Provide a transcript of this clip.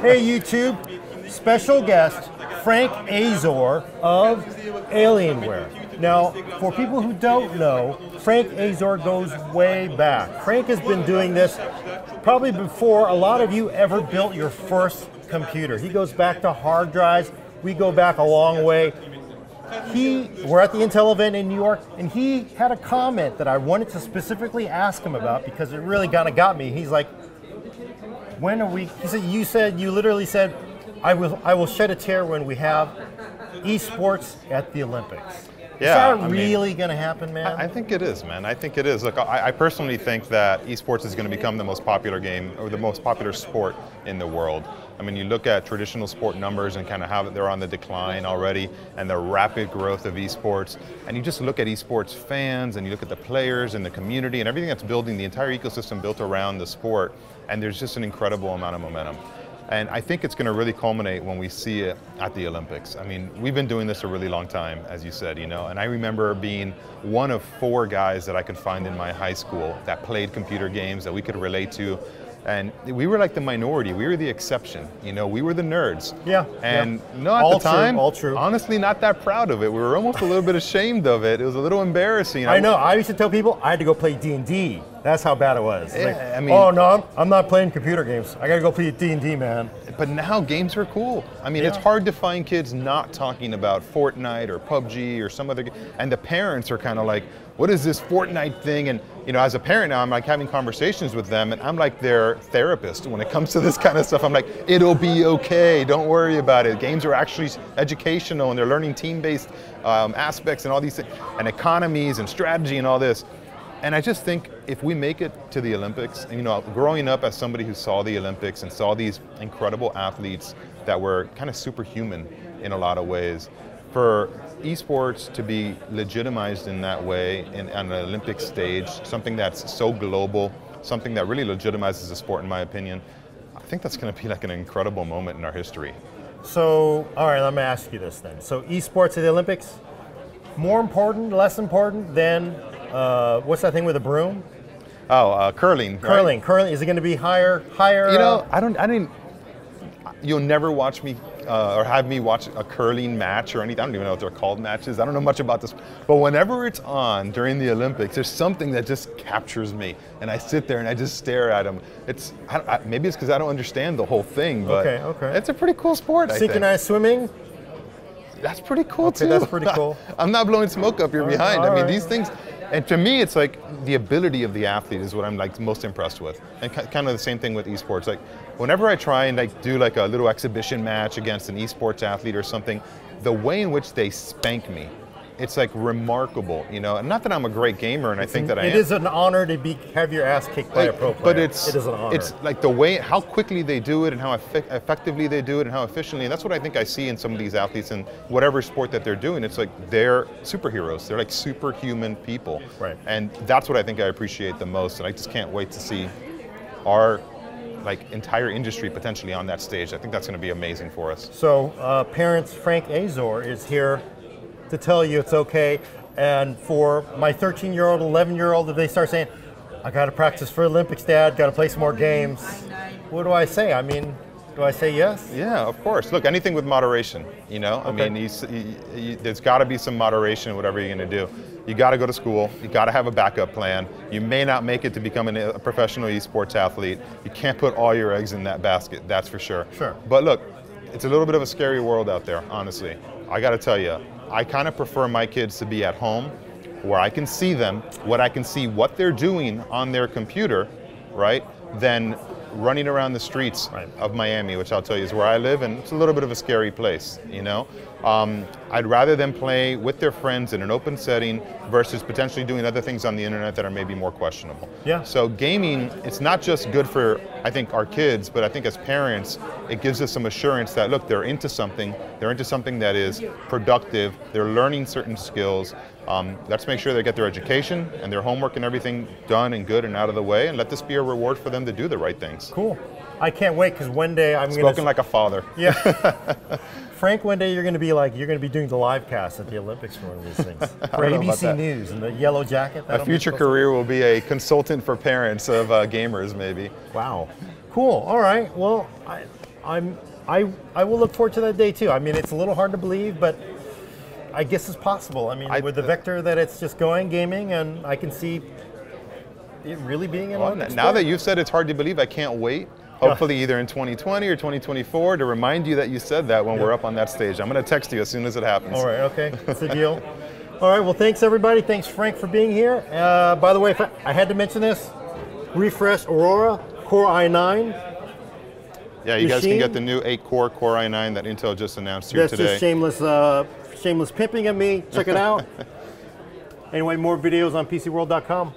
Hey YouTube, special guest Frank Azor of Alienware. Now, for people who don't know, Frank Azor goes way back. Frank has been doing this probably before a lot of you ever built your first computer. He goes back to hard drives. We go back a long way. We're at the Intel event in New York, and he had a comment that I wanted to specifically ask him about because it really kind of got me. He's like, when are we, he said, you literally said, I will shed a tear when we have esports at the Olympics. Yeah, is that really going to happen, man? I think it is, man. I think it is. Look, I personally think that esports is going to become the most popular game or the most popular sport in the world. I mean, you look at traditional sport numbers and kind of how they're on the decline already and the rapid growth of esports. And you just look at esports fans and you look at the players and the community and everything that's building, the entire ecosystem built around the sport. And there's just an incredible amount of momentum. And I think it's going to really culminate when we see it at the Olympics. I mean, we've been doing this a really long time, as you said, and I remember being one of 4 guys that I could find in my high school that played computer games that we could relate to. And we were like the minority. We were the exception. We were the nerds. Yeah. And yeah. no, at the time, all true. Honestly, not that proud of it. We were almost a little bit ashamed of it. It was a little embarrassing. I know. I used to tell people I had to go play D&D. That's how bad it was. Yeah, like, I mean, oh no, I'm not playing computer games. I got to go play D&D, man. But now games are cool. I mean, it's hard to find kids not talking about Fortnite or PUBG or some other game. And the parents are kind of like, what is this Fortnite thing? And as a parent now, I'm like having conversations with them, and I'm like their therapist when it comes to this kind of stuff. I'm like, it'll be okay. Don't worry about it. Games are actually educational, and they're learning team-based aspects and all these things, and economies and strategy and all this. And I just think if we make it to the Olympics, growing up as somebody who saw the Olympics and saw these incredible athletes that were kind of superhuman in a lot of ways, for esports to be legitimized in that way on an Olympic stage, something that's so global, something that really legitimizes the sport in my opinion, I think that's going to be like an incredible moment in our history. So, all right, let me ask you this then. So esports at the Olympics, more important, less important than what's that thing with a broom? Oh, curling. Curling. Right? Curling. Is it going to be higher? You'll never watch me or have me watch a curling match or anything. I don't even know what they're called matches. I don't know much about this. But whenever it's on during the Olympics, there's something that just captures me. And I sit there and I just stare at them. Maybe it's because I don't understand the whole thing, but it's a pretty cool sport, Synchronized swimming? That's pretty cool too. That's pretty cool. I'm not blowing smoke up your behind. I mean, these things, and to me, it's like the ability of the athlete is what I'm like most impressed with. And kind of the same thing with esports. Like whenever I try and do like a little exhibition match against an esports athlete or something, the way in which they spank me, it's like remarkable, And not that I'm a great gamer, and I think that I am. It is an honor to have your ass kicked by a pro player. But it is an honor. It's like the way, how quickly they do it, and how effectively they do it, and how efficiently. And that's what I think I see in some of these athletes in whatever sport that they're doing. It's like they're superheroes. They're like superhuman people. Right. And that's what I think I appreciate the most. And I just can't wait to see our entire industry potentially on that stage. I think that's going to be amazing for us. So, parents, Frank Azor is here to tell you it's okay. And for my 13-year-old, 11-year-old, if they start saying, I got to practice for Olympics, Dad, got to play some more games, what do I say? I mean, do I say yes? Yeah, of course. Look, anything with moderation, I mean, there's got to be some moderation in whatever you're going to do. You got to go to school. You got to have a backup plan. You may not make it to become a professional esports athlete. You can't put all your eggs in that basket, that's for sure. Sure. But look, it's a little bit of a scary world out there, honestly. I got to tell you, I kind of prefer my kids to be at home where I can see them, what they're doing on their computer, right, than running around the streets of Miami, which I'll tell you is where I live, and it's a little bit of a scary place, I'd rather them play with their friends in an open setting versus potentially doing other things on the internet that are maybe more questionable. Yeah. So gaming, it's not just good for, I think, our kids, but I think as parents, it gives us some assurance that, look, they're into something that is productive, they're learning certain skills. Let's make sure they get their education and their homework and everything done and good and out of the way, and let this be a reward for them to do the right things. Cool. I can't wait, because one day I'm going to... Spoken like a father. Yeah. Frank, one day you're going to be doing the live cast at the Olympics for one of these things. For ABC News and the yellow jacket. My future career will be a consultant for parents of gamers, maybe. Wow. Cool. All right. Well, I will look forward to that day too. I mean, it's a little hard to believe, but I guess it's possible. I mean, with the vector that it's just going gaming, and I can see it really being an Olympic now sport. that you've said it's hard to believe, I can't wait. Hopefully either in 2020 or 2024 to remind you that you said that when we're up on that stage. I'm going to text you as soon as it happens. All right, okay, that's the deal. All right, well, thanks everybody. Thanks Frank for being here. By the way, if I had to mention this, refresh Aurora Core i9. Yeah, you guys can get the new 8-core Core i9 that Intel just announced here today. That's just shameless pimping of me. Check it out. Anyway, more videos on PCWorld.com.